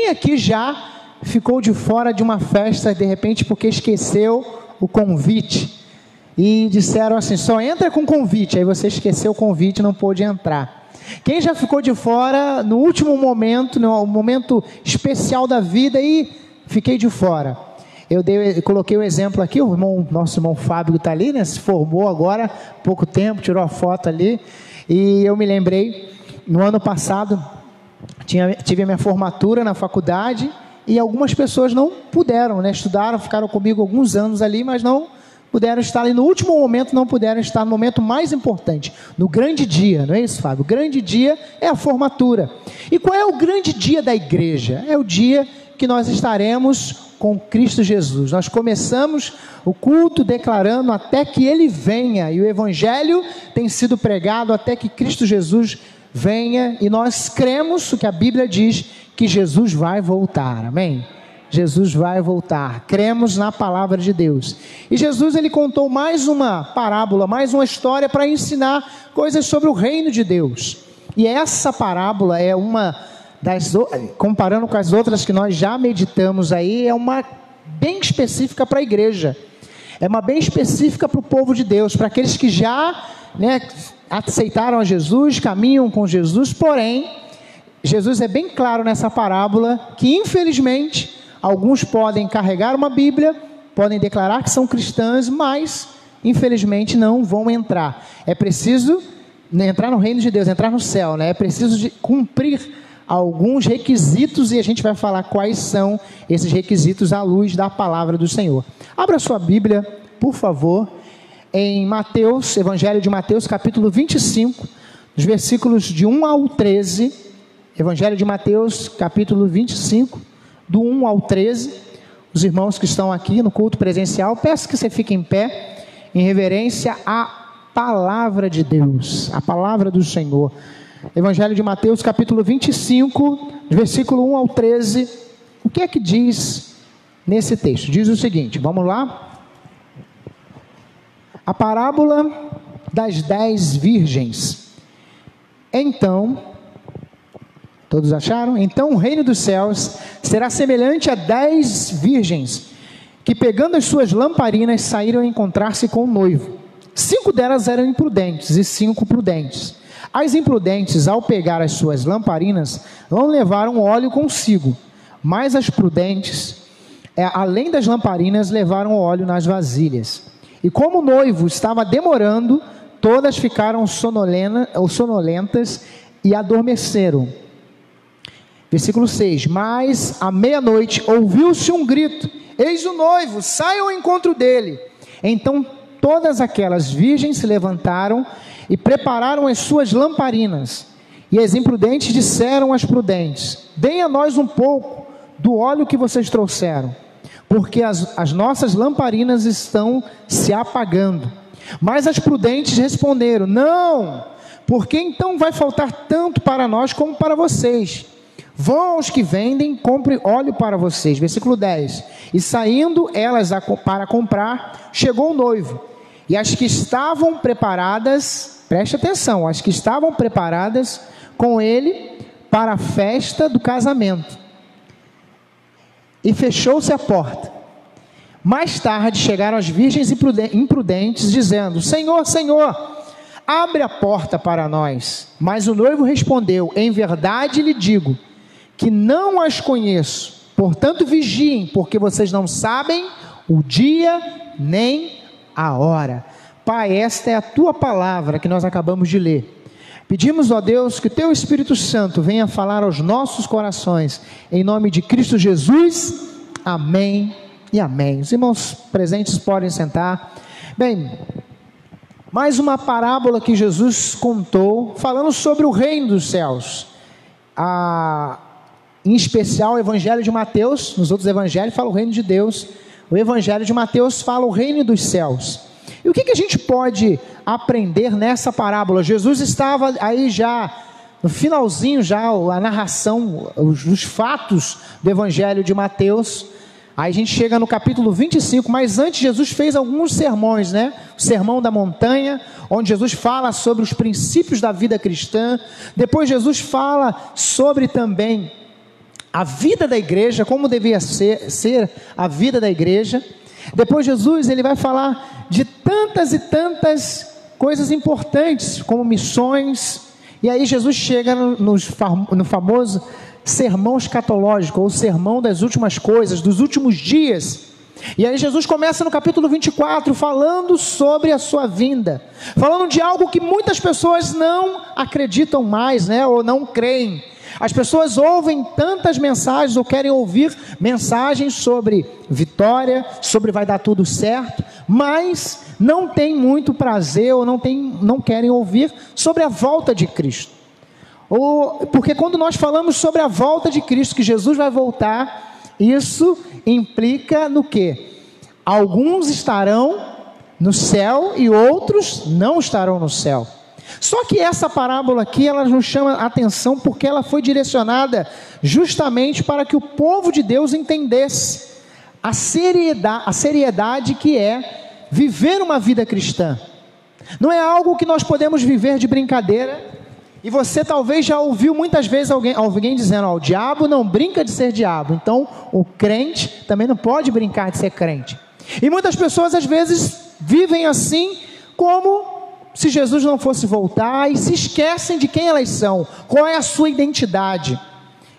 Quem aqui já ficou de fora de uma festa, de repente, porque esqueceu o convite? E disseram assim, só entra com convite. Aí você esqueceu o convite e não pôde entrar. Quem já ficou de fora no último momento, no momento especial da vida, e fiquei de fora? Eu coloquei o exemplo aqui, nosso irmão Fábio está ali, né? Se formou agora, há pouco tempo, tirou a foto ali. E eu me lembrei, no ano passado, tive a minha formatura na faculdade, e algumas pessoas não puderam, né? Estudaram, ficaram comigo alguns anos ali, mas não puderam estar ali no último momento, não puderam estar no momento mais importante, no grande dia, não é isso, Fábio? O grande dia é a formatura. E qual é o grande dia da igreja? É o dia que nós estaremos com Cristo Jesus. Nós começamos o culto declarando até que Ele venha, e o Evangelho tem sido pregado até que Cristo Jesus venha, e nós cremos o que a Bíblia diz, que Jesus vai voltar, amém? Jesus vai voltar, cremos na palavra de Deus. E Jesus, ele contou mais uma parábola, mais uma história para ensinar coisas sobre o reino de Deus. E essa parábola é uma comparando com as outras que nós já meditamos aí, é uma bem específica para a igreja, é uma bem específica para o povo de Deus, para aqueles que já, né, aceitaram a Jesus, caminham com Jesus. Porém, Jesus é bem claro nessa parábola, que infelizmente, alguns podem carregar uma Bíblia, podem declarar que são cristãos, mas infelizmente não vão entrar. É preciso entrar no reino de Deus, entrar no céu, né? É preciso cumprir alguns requisitos, e a gente vai falar quais são esses requisitos à luz da palavra do Senhor. Abra sua Bíblia, por favor, em Mateus, Evangelho de Mateus, capítulo 25, dos versículos de 1 ao 13, Evangelho de Mateus, capítulo 25, do 1 ao 13, os irmãos que estão aqui no culto presencial, peço que você fique em pé, em reverência à palavra de Deus, a palavra do Senhor. Evangelho de Mateus, capítulo 25, versículo 1 ao 13, o que é que diz nesse texto? Diz o seguinte, vamos lá? A parábola das 10 virgens. Então, todos acharam? Então o reino dos céus será semelhante a 10 virgens, que pegando as suas lamparinas, saíram a encontrar-se com o noivo. 5 delas eram imprudentes e 5 prudentes. As imprudentes, ao pegar as suas lamparinas, não levaram óleo consigo, mas as prudentes, além das lamparinas, levaram óleo nas vasilhas. E como o noivo estava demorando, todas ficaram sonolentas e adormeceram. Versículo 6, mas à meia-noite ouviu-se um grito, eis o noivo, saiam ao encontro dele. Então todas aquelas virgens se levantaram e prepararam as suas lamparinas. E as imprudentes disseram às prudentes, deem a nós um pouco do óleo que vocês trouxeram, porque as nossas lamparinas estão se apagando. Mas as prudentes responderam, não, porque então vai faltar tanto para nós como para vocês. Vão aos que vendem, compre óleo para vocês. Versículo 10, e saindo elas para comprar, chegou o noivo, e as que estavam preparadas, preste atenção, as que estavam preparadas com ele para a festa do casamento, e fechou-se a porta. Mais tarde chegaram as virgens imprudentes, dizendo, Senhor, Senhor, abre a porta para nós. Mas o noivo respondeu, em verdade lhe digo, que não as conheço, portanto vigiem, porque vocês não sabem o dia nem a hora. Pai, esta é a tua palavra que nós acabamos de ler. Pedimos, ó Deus, que o teu Espírito Santo venha falar aos nossos corações, em nome de Cristo Jesus, amém e amém. Os irmãos presentes podem sentar. Bem, mais uma parábola que Jesus contou, falando sobre o reino dos céus. Em especial o Evangelho de Mateus, nos outros evangelhos fala o reino de Deus, o Evangelho de Mateus fala o reino dos céus. E o que a gente pode aprender nessa parábola? Jesus estava aí já, no finalzinho já, a narração, os fatos do Evangelho de Mateus. Aí a gente chega no capítulo 25, mas antes Jesus fez alguns sermões, né? O Sermão da Montanha, onde Jesus fala sobre os princípios da vida cristã. Depois Jesus fala sobre também a vida da igreja, como devia ser a vida da igreja. Depois Jesus ele vai falar de tantas e tantas coisas importantes, como missões. E aí Jesus chega no famoso sermão escatológico, ou sermão das últimas coisas, dos últimos dias. E aí Jesus começa no capítulo 24, falando sobre a sua vinda, falando de algo que muitas pessoas não acreditam mais, né? Ou não creem. As pessoas ouvem tantas mensagens, ou querem ouvir mensagens sobre vitória, sobre vai dar tudo certo, mas não tem muito prazer, ou não querem ouvir sobre a volta de Cristo. Porque quando nós falamos sobre a volta de Cristo, que Jesus vai voltar, isso implica no quê? Alguns estarão no céu e outros não estarão no céu. Só que essa parábola aqui, ela nos chama a atenção porque ela foi direcionada justamente para que o povo de Deus entendesse a seriedade que é viver uma vida cristã. Não é algo que nós podemos viver de brincadeira. E você talvez já ouviu muitas vezes alguém dizendo, o diabo não brinca de ser diabo, então o crente também não pode brincar de ser crente. E muitas pessoas às vezes vivem assim, como se Jesus não fosse voltar, e se esquecem de quem elas são, qual é a sua identidade.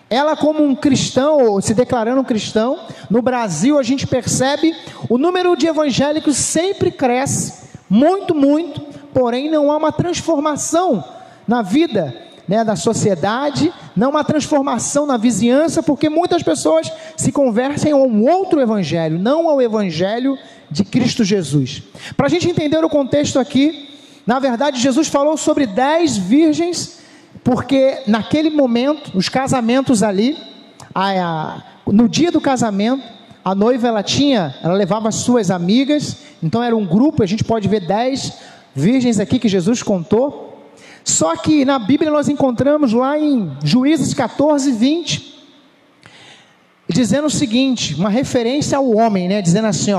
Ela como um cristão, ou se declarando um cristão, no Brasil a gente percebe, o número de evangélicos sempre cresce, muito, muito, porém não há uma transformação na vida, né, da sociedade, não uma transformação na vizinhança, porque muitas pessoas se convertem a um outro evangelho, não ao evangelho de Cristo Jesus. Para a gente entender o contexto aqui, na verdade Jesus falou sobre 10 virgens, porque naquele momento, os casamentos ali, no dia do casamento, a noiva ela levava as suas amigas, então era um grupo, a gente pode ver 10 virgens aqui que Jesus contou. Só que na Bíblia nós encontramos lá em Juízes 14, 20, dizendo o seguinte, uma referência ao homem, né? Dizendo assim,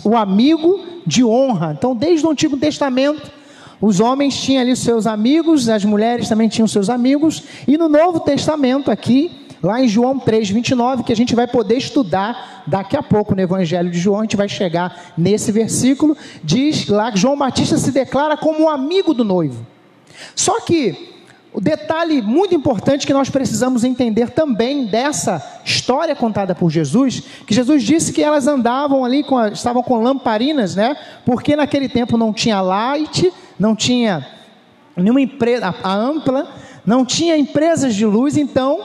o amigo de honra. Então desde o Antigo Testamento, os homens tinham ali seus amigos, as mulheres também tinham seus amigos, e no Novo Testamento aqui, lá em João 3, 29, que a gente vai poder estudar daqui a pouco no Evangelho de João, a gente vai chegar nesse versículo, diz lá que João Batista se declara como um amigo do noivo. Só que o detalhe muito importante que nós precisamos entender também dessa história contada por Jesus, que Jesus disse que elas andavam ali, estavam com lamparinas, né? Porque naquele tempo não tinha light, não tinha nenhuma empresa, a Ampla, não tinha empresas de luz, então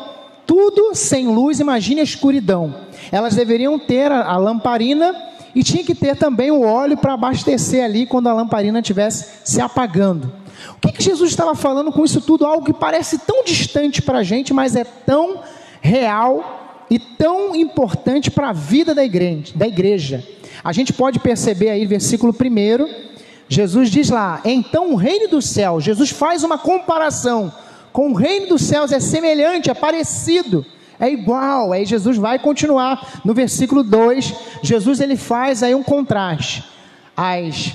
tudo sem luz, imagine a escuridão. Elas deveriam ter a lamparina e tinha que ter também o óleo para abastecer ali quando a lamparina estivesse se apagando. O que Jesus estava falando com isso tudo? Algo que parece tão distante para a gente, mas é tão real e tão importante para a vida da igreja. A gente pode perceber aí, versículo 1, Jesus diz lá, então o reino dos céus, Jesus faz uma comparação com o reino dos céus, é semelhante, é parecido, é igual. Aí Jesus vai continuar, no versículo 2, Jesus ele faz aí um contraste, as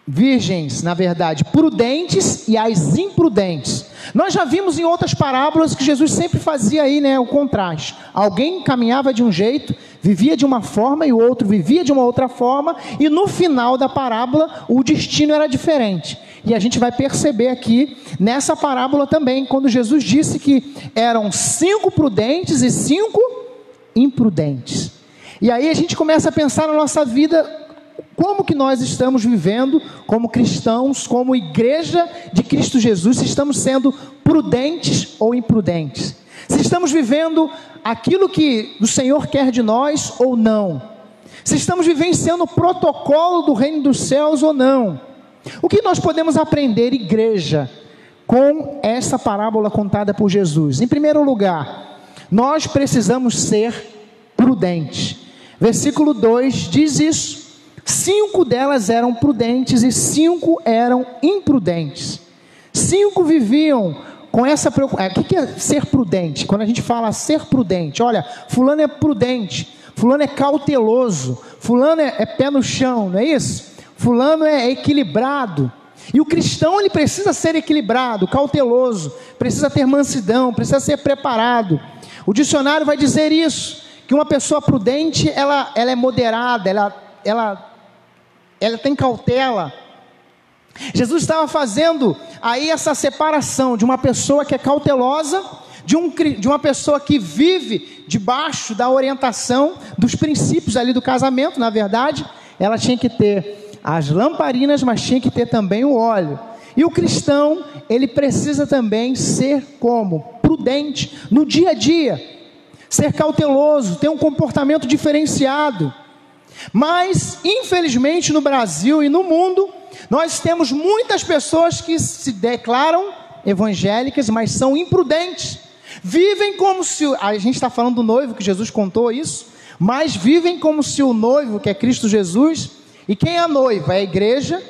virgens, na verdade, prudentes e as imprudentes. Nós já vimos em outras parábolas que Jesus sempre fazia aí, né, o contraste. Alguém caminhava de um jeito, vivia de uma forma, e o outro vivia de uma outra forma, e no final da parábola o destino era diferente. E a gente vai perceber aqui nessa parábola também, quando Jesus disse que eram 5 prudentes e 5 imprudentes. E aí a gente começa a pensar na nossa vida, como que nós estamos vivendo como cristãos, como igreja de Cristo Jesus, se estamos sendo prudentes ou imprudentes, se estamos vivendo aquilo que o Senhor quer de nós ou não, se estamos vivenciando o protocolo do reino dos céus ou não. O que nós podemos aprender, igreja, com essa parábola contada por Jesus? Em primeiro lugar, nós precisamos ser prudentes. Versículo 2 diz isso. 5 delas eram prudentes e 5 eram imprudentes. 5 viviam com essa preocupação. O que é ser prudente? Quando a gente fala ser prudente, olha, fulano é prudente, fulano é cauteloso, fulano é pé no chão, não é isso? Fulano é equilibrado. E o cristão ele precisa ser equilibrado, cauteloso, precisa ter mansidão, precisa ser preparado. O dicionário vai dizer isso, que uma pessoa prudente, ela é moderada, ela tem cautela. Jesus estava fazendo aí essa separação de uma pessoa que é cautelosa, de uma pessoa que vive debaixo da orientação dos princípios ali do casamento. Na verdade, ela tinha que ter as lamparinas, mas tinha que ter também o óleo. E o cristão, ele precisa também ser como? Prudente no dia a dia, ser cauteloso, ter um comportamento diferenciado. Mas, infelizmente, no Brasil e no mundo, nós temos muitas pessoas que se declaram evangélicas, mas são imprudentes. Vivem como se, a gente está falando do noivo, que Jesus contou isso, mas vivem como se o noivo, que é Cristo Jesus, e quem é a noiva? É a igreja,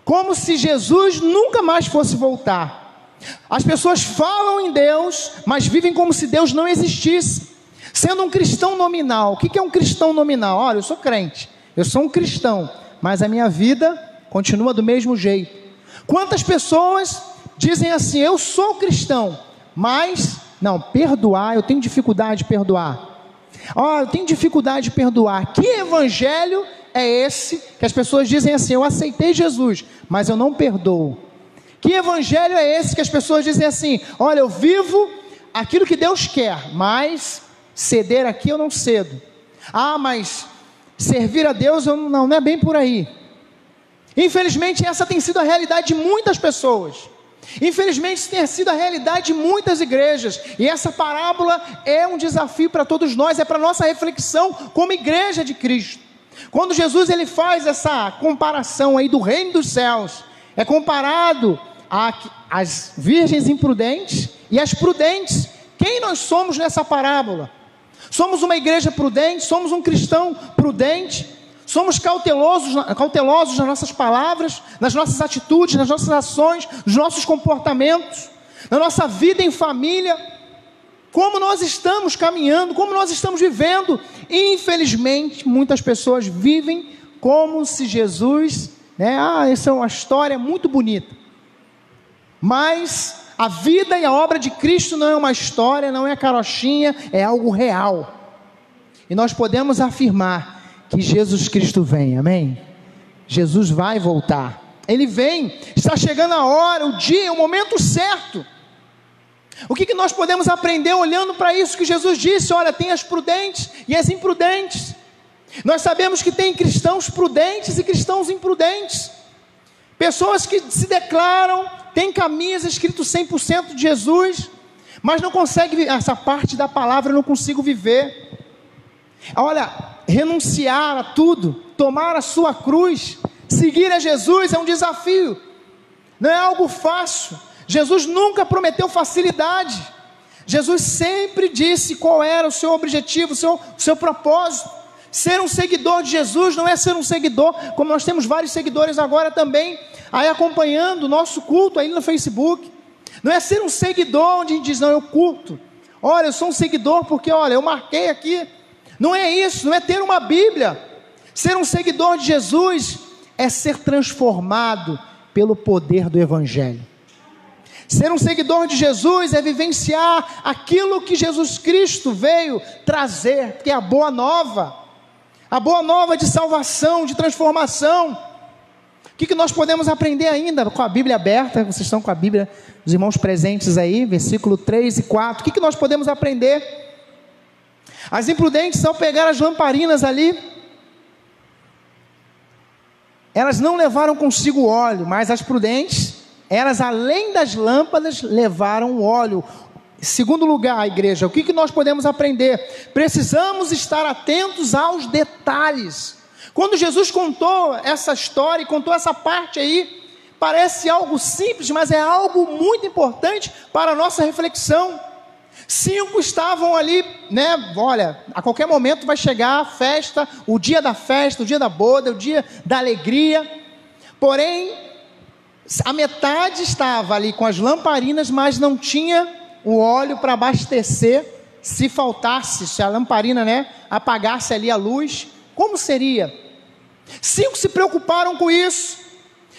como se Jesus nunca mais fosse voltar. As pessoas falam em Deus, mas vivem como se Deus não existisse, sendo um cristão nominal. O que é um cristão nominal? Olha, eu sou crente, eu sou um cristão, mas a minha vida continua do mesmo jeito. Quantas pessoas dizem assim, eu sou cristão, mas, não, perdoar, eu tenho dificuldade de perdoar. Eu tenho dificuldade de perdoar. Que evangelho é esse que as pessoas dizem assim, eu aceitei Jesus, mas eu não perdoo? Que evangelho é esse que as pessoas dizem assim, olha, eu vivo aquilo que Deus quer, mas ceder aqui eu não cedo. Mas servir a Deus não é bem por aí. Infelizmente essa tem sido a realidade de muitas pessoas. Infelizmente isso tem sido a realidade de muitas igrejas. E essa parábola é um desafio para todos nós, é para nossa reflexão como igreja de Cristo. Quando Jesus ele faz essa comparação aí do reino dos céus, é comparado às virgens imprudentes e às prudentes. Quem nós somos nessa parábola? Somos uma igreja prudente, somos um cristão prudente, somos cautelosos nas nossas palavras, nas nossas atitudes, nas nossas ações, nos nossos comportamentos, na nossa vida em família, como nós estamos caminhando, como nós estamos vivendo. Infelizmente, muitas pessoas vivem como se Jesus, essa é uma história muito bonita, mas a vida e a obra de Cristo não é uma história, não é carochinha, é algo real. E nós podemos afirmar que Jesus Cristo vem, amém? Jesus vai voltar, Ele vem, está chegando a hora, o dia, o momento certo. O que nós podemos aprender olhando para isso que Jesus disse? Olha, tem as prudentes e as imprudentes. Nós sabemos que tem cristãos prudentes e cristãos imprudentes, pessoas que se declaram, tem camisa escrito 100% de Jesus, mas não consegue, essa parte da palavra eu não consigo viver. Olha, renunciar a tudo, tomar a sua cruz, seguir a Jesus é um desafio, não é algo fácil. Jesus nunca prometeu facilidade. Jesus sempre disse qual era o seu objetivo, o seu propósito. Ser um seguidor de Jesus não é ser um seguidor, como nós temos vários seguidores agora também, aí acompanhando o nosso culto aí no Facebook. Não é ser um seguidor onde a gente diz, não, eu curto. Olha, eu sou um seguidor porque, olha, eu marquei aqui. Não é isso, não é ter uma Bíblia. Ser um seguidor de Jesus é ser transformado pelo poder do Evangelho. Ser um seguidor de Jesus é vivenciar aquilo que Jesus Cristo veio trazer, que é a boa nova de salvação, de transformação. O que nós podemos aprender ainda com a Bíblia aberta? Vocês estão com a Bíblia, os irmãos presentes aí, versículo 3 e 4, o que nós podemos aprender? As imprudentes, ao pegar as lamparinas ali, elas não levaram consigo óleo, mas as prudentes, elas além das lâmpadas, levaram óleo. Segundo lugar, igreja, o que nós podemos aprender? Precisamos estar atentos aos detalhes. Quando Jesus contou essa história, contou essa parte aí, parece algo simples, mas é algo muito importante para a nossa reflexão. 5 estavam ali, olha, a qualquer momento vai chegar a festa, o dia da festa, o dia da boda, o dia da alegria. Porém, a metade estava ali com as lamparinas, mas não tinha o óleo para abastecer. Se faltasse, se a lamparina, apagasse ali a luz, como seria? 5 se preocuparam com isso.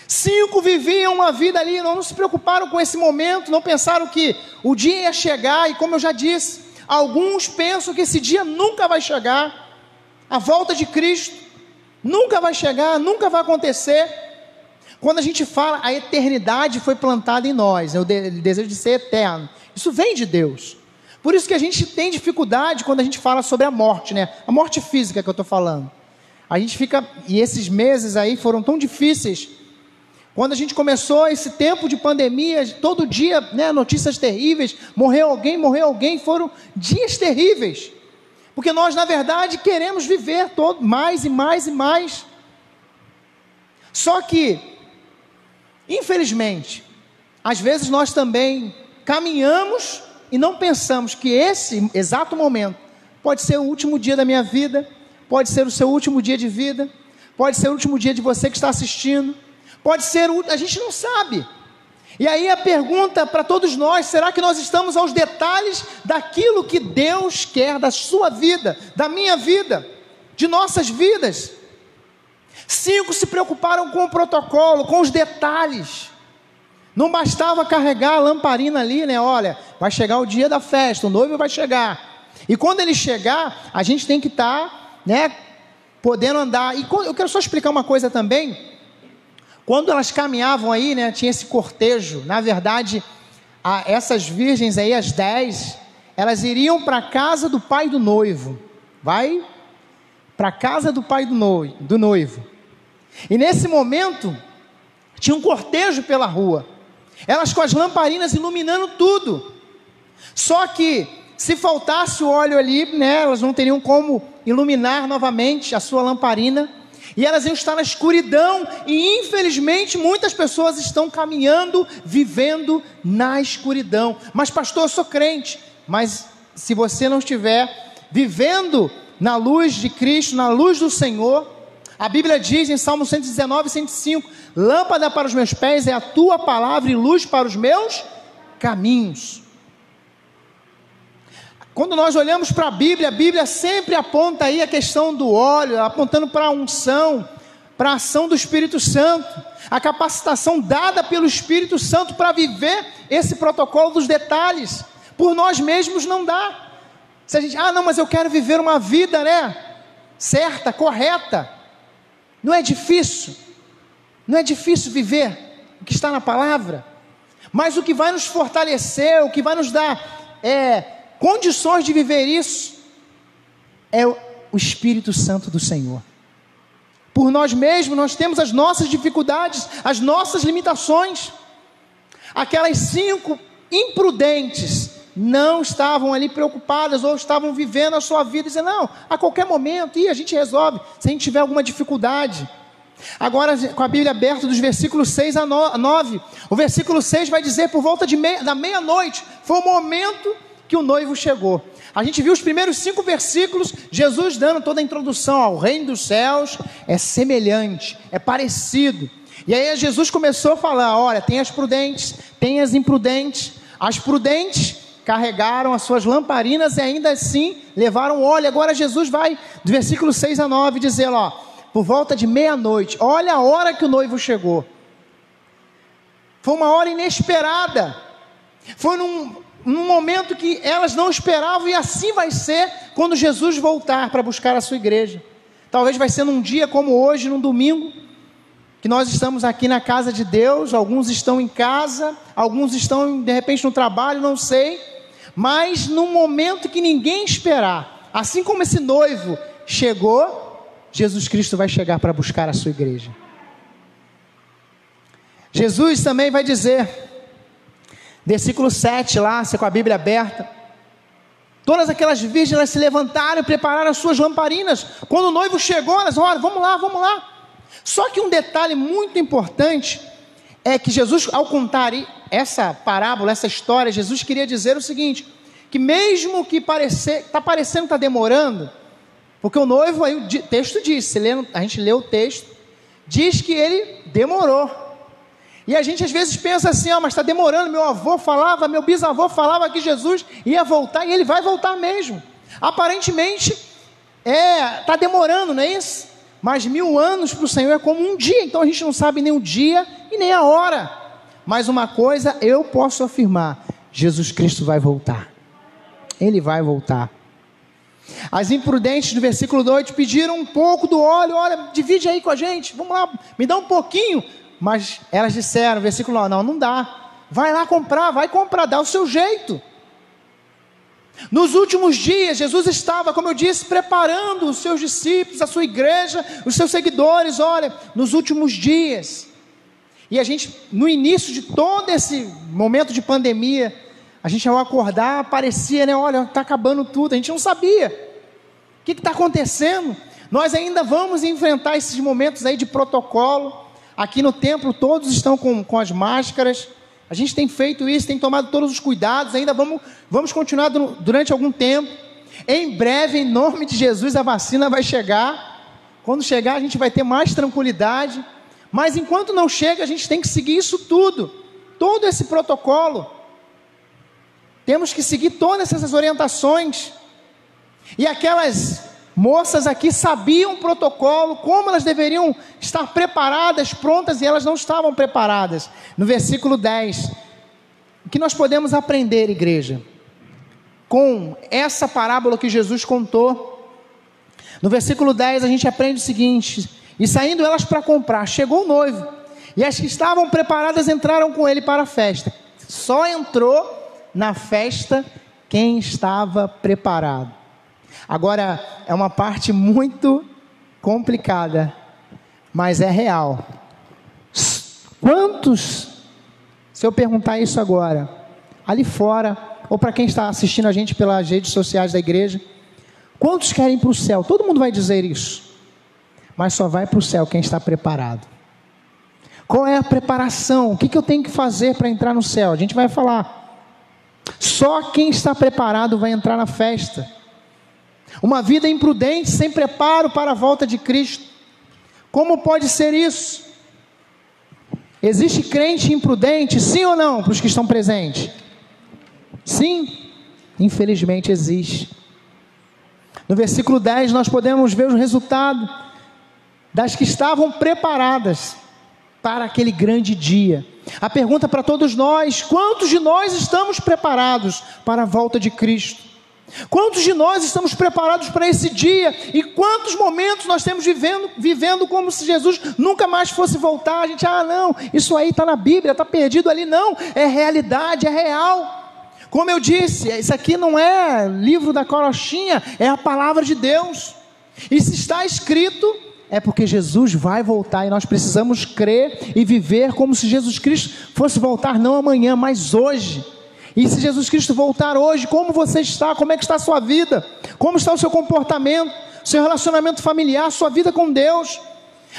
5 viviam uma vida ali, não se preocuparam com esse momento, não pensaram que o dia ia chegar, e como eu já disse, Alguns pensam que esse dia nunca vai chegar, a volta de Cristo nunca vai chegar, nunca vai acontecer. Quando a gente fala, a eternidade foi plantada em nós, o desejo de ser eterno, isso vem de Deus. Por isso que a gente tem dificuldade quando a gente fala sobre a morte, né? A morte física que eu estou falando. A gente fica, e esses meses aí foram tão difíceis. Quando a gente começou esse tempo de pandemia, todo dia, né, notícias terríveis, morreu alguém, foram dias terríveis. Porque nós, na verdade, queremos viver mais e mais e mais. Só que, infelizmente, às vezes nós também caminhamos e não pensamos que esse exato momento pode ser o último dia da minha vida, pode ser o seu último dia de vida, pode ser o último dia de você que está assistindo, pode ser, a gente não sabe. E aí a pergunta para todos nós, será que nós estamos aos detalhes daquilo que Deus quer da sua vida, da minha vida, de nossas vidas? 5 se preocuparam com o protocolo, com os detalhes. Não bastava carregar a lamparina ali, né? Olha, vai chegar o dia da festa, o noivo vai chegar. E quando ele chegar, a gente tem que estar, né, podendo andar. E eu quero só explicar uma coisa também. Quando elas caminhavam aí, né, tinha esse cortejo. Na verdade, essas virgens aí, as 10, elas iriam para a casa do pai do noivo. Vai para a casa do pai do noivo. E nesse momento, tinha um cortejo pela rua. Elas com as lamparinas iluminando tudo. Só que, se faltasse o óleo ali, né, elas não teriam como iluminar novamente a sua lamparina. E elas iam estar na escuridão, e infelizmente muitas pessoas estão caminhando, vivendo na escuridão. Mas pastor, eu sou crente. Mas se você não estiver vivendo na luz de Cristo, na luz do Senhor, a Bíblia diz em Salmo 119, 105, lâmpada para os meus pés é a tua palavra e luz para os meus caminhos. Quando nós olhamos para a Bíblia sempre aponta aí a questão do óleo, apontando para a unção, para a ação do Espírito Santo, a capacitação dada pelo Espírito Santo para viver esse protocolo dos detalhes. Por nós mesmos não dá. Se a gente, não, mas eu quero viver uma vida, né, certa, correta. Não é difícil viver o que está na palavra, mas o que vai nos fortalecer, o que vai nos dar condições de viver isso, é o Espírito Santo do Senhor. Por nós mesmos, nós temos as nossas dificuldades, as nossas limitações. Aquelas 5 imprudentes não estavam ali preocupadas, ou estavam vivendo a sua vida, dizendo, não, a qualquer momento, a gente resolve, se a gente tiver alguma dificuldade. Agora, com a Bíblia aberta, dos versículos 6 a 9, o versículo 6 vai dizer, por volta da meia-noite, foi o momento que o noivo chegou. A gente viu os primeiros 5 versículos, Jesus dando toda a introdução ao reino dos céus, é semelhante, é parecido. E aí Jesus começou a falar, olha, tem as prudentes, tem as imprudentes. As prudentes carregaram as suas lamparinas e ainda assim levaram óleo. Agora Jesus vai, do versículo 6 a 9, dizer, por volta de meia-noite, olha a hora que o noivo chegou. Foi uma hora inesperada, foi num momento que elas não esperavam, e assim vai ser quando Jesus voltar para buscar a sua igreja. Talvez vai ser num dia como hoje, num domingo, que nós estamos aqui na casa de Deus, alguns estão em casa, alguns estão de repente no trabalho, não sei, mas num momento que ninguém esperar, assim como esse noivo chegou, Jesus Cristo vai chegar para buscar a sua igreja. Jesus também vai dizer, versículo 7 lá, você com a Bíblia aberta, todas aquelas virgens, elas se levantaram e prepararam as suas lamparinas. Quando o noivo chegou, elas, olha, vamos lá. Só que um detalhe muito importante é que Jesus, ao contar essa parábola, essa história, Jesus queria dizer o seguinte, que mesmo que está parecendo que está demorando, porque o noivo, aí o texto diz, a gente lê o texto, diz que ele demorou. E a gente às vezes pensa assim, mas está demorando, meu avô falava, meu bisavô falava que Jesus ia voltar, e ele vai voltar mesmo. Aparentemente, está demorando, não é isso? Mas 1000 anos para o Senhor é como um dia, então a gente não sabe nem o dia e nem a hora. Mas uma coisa eu posso afirmar, Jesus Cristo vai voltar. Ele vai voltar. As imprudentes do versículo 2 pediram um pouco do óleo. Olha, divide aí com a gente, vamos lá, me dá um pouquinho. Mas elas disseram, versículo 9, não dá. Vai lá comprar, vai comprar, dá o seu jeito. Nos últimos dias, Jesus estava, como eu disse, preparando os seus discípulos, a sua igreja, os seus seguidores, olha, nos últimos dias. E a gente, no início de todo esse momento de pandemia, a gente ao acordar, parecia, né, olha, está acabando tudo, a gente não sabia. O que está acontecendo? Nós ainda vamos enfrentar esses momentos aí de protocolo. Aqui no templo todos estão com as máscaras. A gente tem feito isso, tem tomado todos os cuidados, ainda vamos continuar durante algum tempo. Em breve, em nome de Jesus, a vacina vai chegar. Quando chegar, a gente vai ter mais tranquilidade. Mas enquanto não chega, a gente tem que seguir isso tudo. Todo esse protocolo. Temos que seguir todas essas orientações. E aquelas moças aqui sabiam o protocolo, como elas deveriam estar preparadas, prontas, e elas não estavam preparadas. No versículo 10, o que nós podemos aprender, igreja, com essa parábola que Jesus contou? No versículo 10 a gente aprende o seguinte: e saindo elas para comprar, chegou o noivo, e as que estavam preparadas entraram com ele para a festa. Só entrou na festa quem estava preparado. Agora, é uma parte muito complicada, mas é real. Quantos, se eu perguntar isso agora, ali fora, ou para quem está assistindo a gente pelas redes sociais da igreja, quantos querem ir para o céu? Todo mundo vai dizer isso, mas só vai para o céu quem está preparado. Qual é a preparação? O que eu tenho que fazer para entrar no céu? A gente vai falar. Só quem está preparado vai entrar na festa. Uma vida imprudente, sem preparo para a volta de Cristo. Como pode ser isso? Existe crente imprudente, sim ou não, para os que estão presentes? Sim, infelizmente existe. No versículo 10 nós podemos ver o resultado das que estavam preparadas para aquele grande dia. A pergunta para todos nós: quantos de nós estamos preparados para a volta de Cristo? Quantos de nós estamos preparados para esse dia? E quantos momentos nós temos vivendo como se Jesus nunca mais fosse voltar? A gente, não, isso aí está na Bíblia, está perdido ali. Não, é realidade, é real. Como eu disse, isso aqui não é livro da carochinha, é a palavra de Deus. E se está escrito, é porque Jesus vai voltar, e nós precisamos crer e viver como se Jesus Cristo fosse voltar não amanhã, mas hoje. E se Jesus Cristo voltar hoje, como você está? Como é que está a sua vida? Como está o seu comportamento, seu relacionamento familiar, sua vida com Deus?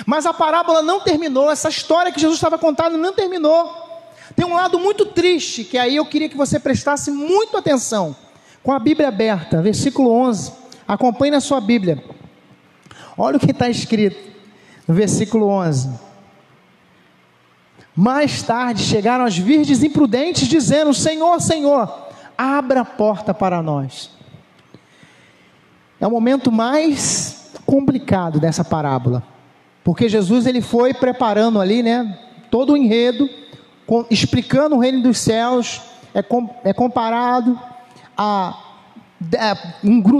Mas a parábola não terminou, essa história que Jesus estava contando não terminou. Tem um lado muito triste, que aí eu queria que você prestasse muito atenção. Com a Bíblia aberta, versículo 11, acompanhe na sua Bíblia. Olha o que está escrito no versículo 11. Mais tarde chegaram as virgens imprudentes, dizendo: Senhor, Senhor, abra a porta para nós. É o momento mais complicado dessa parábola, porque Jesus ele foi preparando ali, né, todo o enredo, explicando o reino dos céus. É comparado a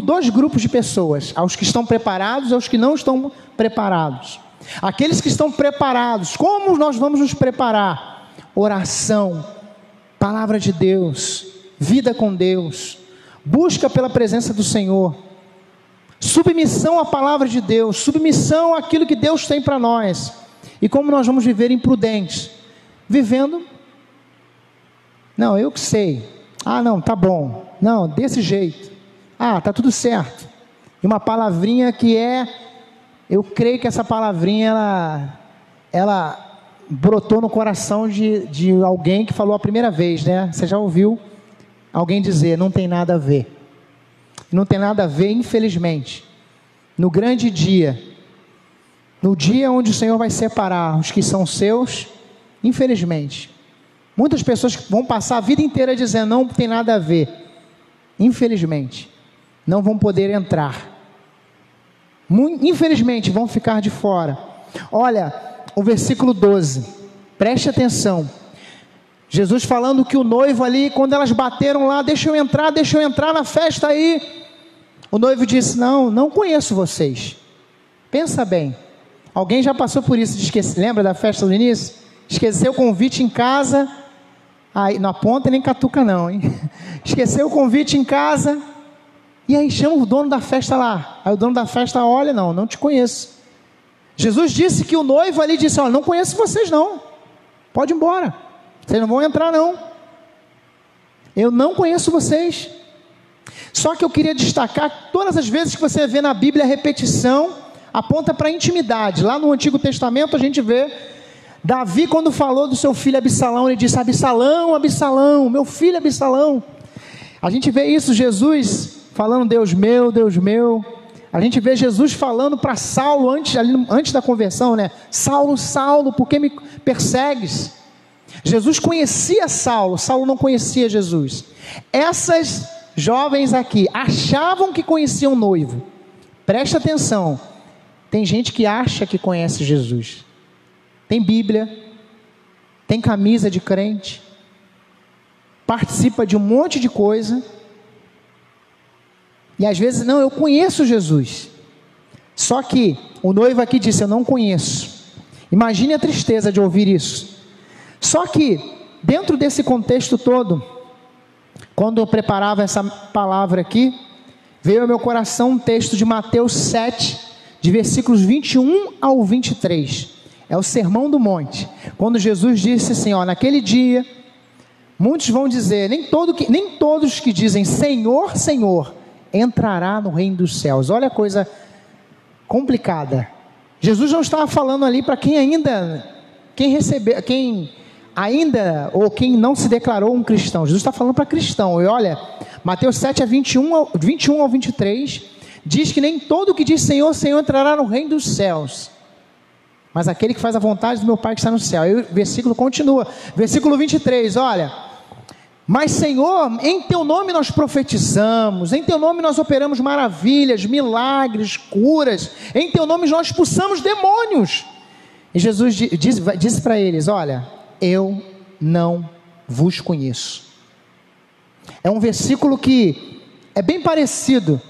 dois grupos de pessoas: aos que estão preparados e aos que não estão preparados. Aqueles que estão preparados, como nós vamos nos preparar? Oração, palavra de Deus, vida com Deus, busca pela presença do Senhor, submissão à palavra de Deus, submissão àquilo que Deus tem para nós. E como nós vamos viver imprudentes? Vivendo, não, eu que sei, não, tá bom, não, desse jeito, tá tudo certo. E uma palavrinha que eu creio que essa palavrinha, ela brotou no coração de alguém que falou a primeira vez, né? Você já ouviu alguém dizer: não tem nada a ver. Não tem nada a ver, infelizmente. No grande dia, no dia onde o Senhor vai separar os que são seus, infelizmente, muitas pessoas vão passar a vida inteira dizendo: não tem nada a ver. Infelizmente, não vão poder entrar. Infelizmente vão ficar de fora. Olha o versículo 12, preste atenção. Jesus falando que o noivo ali, quando elas bateram lá, deixa eu entrar na festa aí. O noivo disse, não conheço vocês. Pensa bem, alguém já passou por isso de esquecer, lembra da festa do início? Esqueceu o convite em casa, aí, não aponta nem catuca não, hein? Esqueceu o convite em casa, e aí chama o dono da festa lá. Aí o dono da festa olha, não te conheço. Jesus disse que o noivo ali disse, olha, não conheço vocês não, pode ir embora, vocês não vão entrar não, eu não conheço vocês. Só que eu queria destacar que todas as vezes que você vê na Bíblia a repetição, aponta para a intimidade. Lá no Antigo Testamento a gente vê Davi, quando falou do seu filho Absalão, ele disse, Absalão, meu filho Absalão. A gente vê isso, Jesus falando, Deus meu. A gente vê Jesus falando para Saulo, antes da conversão, né? Saulo, por que me persegues? Jesus conhecia Saulo não conhecia Jesus. Essas jovens aqui achavam que conheciam o noivo. Presta atenção, tem gente que acha que conhece Jesus, tem Bíblia, tem camisa de crente, participa de um monte de coisa, e às vezes, não, eu conheço Jesus. Só que o noivo aqui disse, eu não conheço. Imagine a tristeza de ouvir isso. Só que, dentro desse contexto todo, quando eu preparava essa palavra aqui, veio ao meu coração um texto de Mateus 7, de versículos 21 ao 23. É o Sermão do Monte. Quando Jesus disse assim, naquele dia, muitos vão dizer, nem todos que dizem Senhor, Senhor, entrará no reino dos céus. Olha a coisa complicada. Jesus não estava falando ali para quem não se declarou um cristão. Jesus está falando para cristão. E olha, Mateus 7, 21 ao 23, diz que nem todo que diz Senhor, Senhor entrará no reino dos céus, mas aquele que faz a vontade do meu Pai que está no céu. Aí o versículo continua, versículo 23, olha, mas Senhor, em teu nome nós profetizamos, em teu nome nós operamos maravilhas, milagres, curas, em teu nome nós expulsamos demônios. E Jesus disse para eles, olha, eu não vos conheço. É um versículo que é bem parecido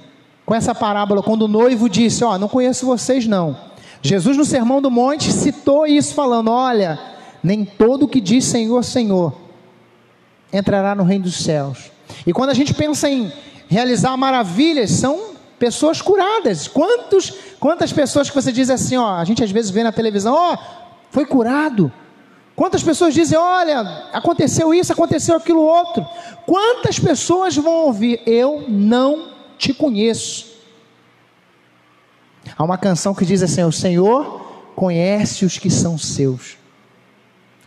com essa parábola, quando o noivo disse, não conheço vocês não. Jesus no Sermão do Monte citou isso falando, olha, nem todo que diz Senhor, Senhor, entrará no reino dos céus. E quando a gente pensa em realizar maravilhas, são pessoas curadas. Quantas pessoas que você diz assim, a gente às vezes vê na televisão, foi curado. Quantas pessoas dizem, olha, aconteceu isso, aconteceu aquilo outro. Quantas pessoas vão ouvir, eu não te conheço. Há uma canção que diz assim, o Senhor conhece os que são seus.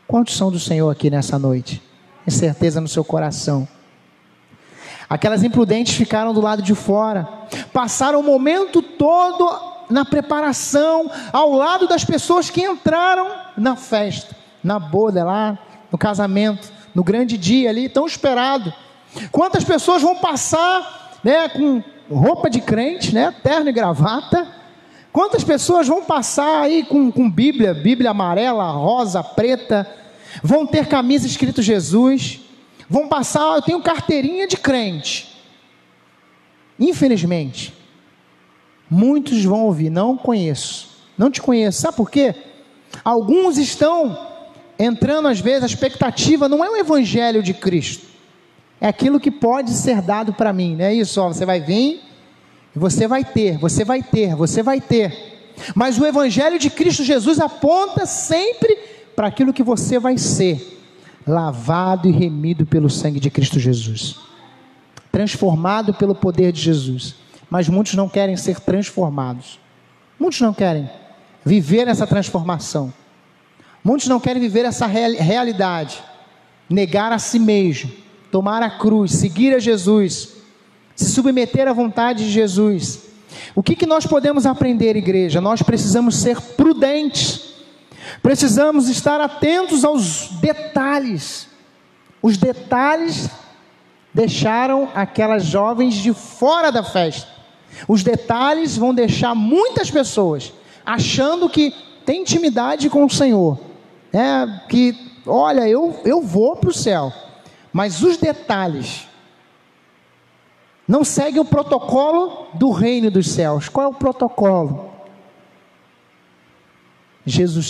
Quantos são do Senhor aqui nessa noite? Tem certeza no seu coração. Aquelas imprudentes ficaram do lado de fora, passaram o momento todo na preparação, ao lado das pessoas que entraram na festa, na boda lá, no casamento, no grande dia ali, tão esperado. Quantas pessoas vão passar, com roupa de crente, terno e gravata? Quantas pessoas vão passar aí com Bíblia amarela, rosa, preta, vão ter camisa escrito Jesus, vão passar, eu tenho carteirinha de crente. Infelizmente, muitos vão ouvir, não conheço, não te conheço. Sabe por quê? Alguns estão entrando às vezes, a expectativa não é o evangelho de Cristo, é aquilo que pode ser dado para mim, não é isso? Você vai vir, e você vai ter, mas o evangelho de Cristo Jesus aponta sempre para aquilo que você vai ser, lavado e remido pelo sangue de Cristo Jesus, transformado pelo poder de Jesus. Mas muitos não querem ser transformados, muitos não querem viver essa transformação, muitos não querem viver essa realidade, negar a si mesmo, tomar a cruz, seguir a Jesus, se submeter à vontade de Jesus. O que nós podemos aprender, igreja? Nós precisamos ser prudentes, precisamos estar atentos aos detalhes. Os detalhes deixaram aquelas jovens de fora da festa. Os detalhes vão deixar muitas pessoas achando que tem intimidade com o Senhor, que olha, eu vou para o céu, mas os detalhes não seguem o protocolo do reino dos céus. Qual é o protocolo?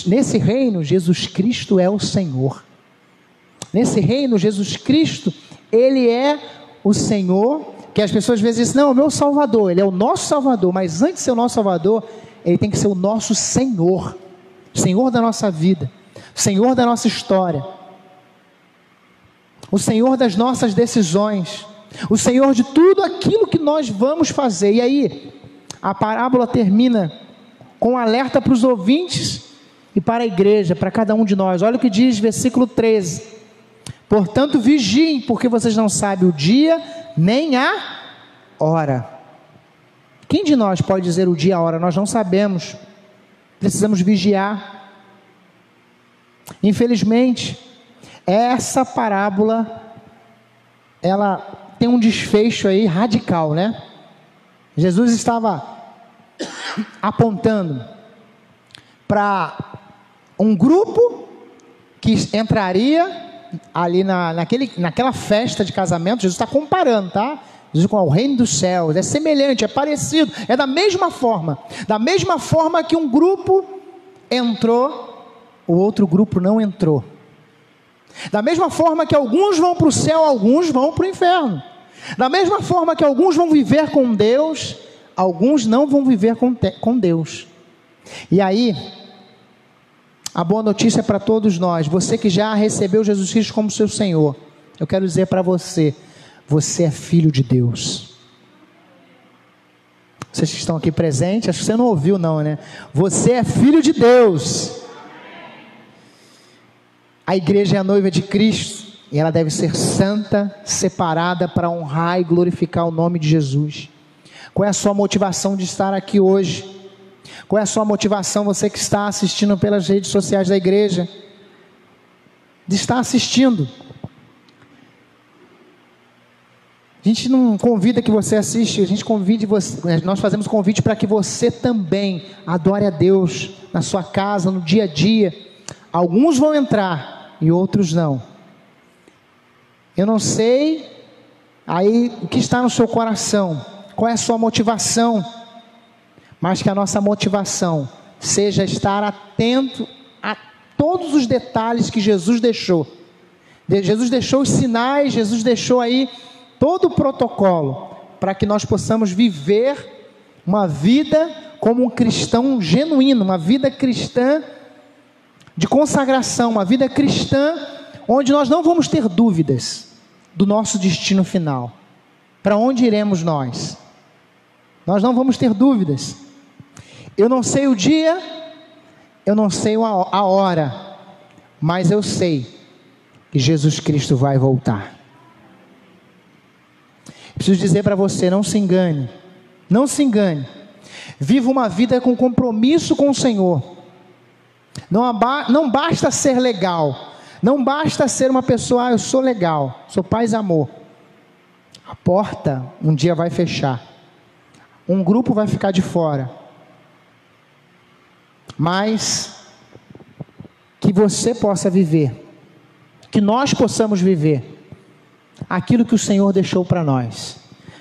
Nesse reino, Jesus Cristo é o Senhor. Nesse reino, Jesus Cristo, Ele é o Senhor, que as pessoas às vezes dizem, não, é o meu Salvador, Ele é o nosso Salvador, mas antes de ser o nosso Salvador, Ele tem que ser o nosso Senhor, Senhor da nossa vida, Senhor da nossa história, o Senhor das nossas decisões, o Senhor de tudo aquilo que nós vamos fazer. E aí, a parábola termina com um alerta para os ouvintes e para a igreja, para cada um de nós. Olha o que diz versículo 13: portanto vigiem, porque vocês não sabem o dia nem a hora. Quem de nós pode dizer o dia e a hora? Nós não sabemos, precisamos vigiar. Infelizmente, essa parábola, ela tem um desfecho aí radical, né? Jesus estava apontando para um grupo que entraria ali naquela festa de casamento. Jesus está comparando, tá? Jesus com o reino dos céus, é semelhante, é parecido, é da mesma forma que um grupo entrou, o outro grupo não entrou. Da mesma forma que alguns vão para o céu, alguns vão para o inferno. Da mesma forma que alguns vão viver com Deus, alguns não vão viver com Deus. E aí, a boa notícia para todos nós, você que já recebeu Jesus Cristo como seu Senhor, eu quero dizer para você, você é filho de Deus. Vocês que estão aqui presentes, acho que você não ouviu não, né? Você é filho de Deus. A igreja é a noiva de Cristo, e ela deve ser santa, separada para honrar e glorificar o nome de Jesus. Qual é a sua motivação de estar aqui hoje? Qual é a sua motivação, você que está assistindo pelas redes sociais da igreja, de estar assistindo? A gente não convida que você assista, a gente convida você, nós fazemos convite para que você também adore a Deus na sua casa, no dia a dia. Alguns vão entrar e outros não. Eu não sei aí o que está no seu coração, qual é a sua motivação, mas que a nossa motivação seja estar atento a todos os detalhes que Jesus deixou. Jesus deixou os sinais, Jesus deixou aí todo o protocolo, para que nós possamos viver uma vida como um cristão genuíno, uma vida cristã de consagração, uma vida cristã onde nós não vamos ter dúvidas do nosso destino final. Para onde iremos nós? Nós não vamos ter dúvidas. Eu não sei o dia, eu não sei a hora, mas eu sei que Jesus Cristo vai voltar. Preciso dizer para você, não se engane, não se engane. Viva uma vida com compromisso com o Senhor. Não basta ser legal, não basta ser uma pessoa, eu sou legal, sou paz e amor. A porta um dia vai fechar, um grupo vai ficar de fora, mas que você possa viver, que nós possamos viver aquilo que o Senhor deixou para nós.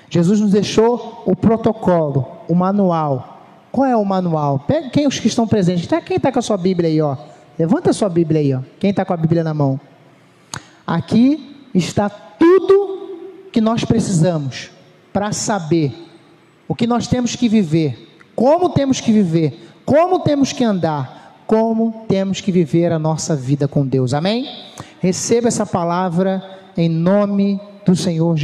Jesus nos deixou o protocolo, o manual. Qual é o manual? Pega quem os que estão presentes. Quem está com a sua Bíblia aí, ó? Levanta a sua Bíblia aí, ó. Quem está com a Bíblia na mão? Aqui está tudo que nós precisamos para saber o que nós temos que viver, como temos que viver, como temos que andar, como temos que viver a nossa vida com Deus. Amém? Receba essa palavra em nome do Senhor Jesus.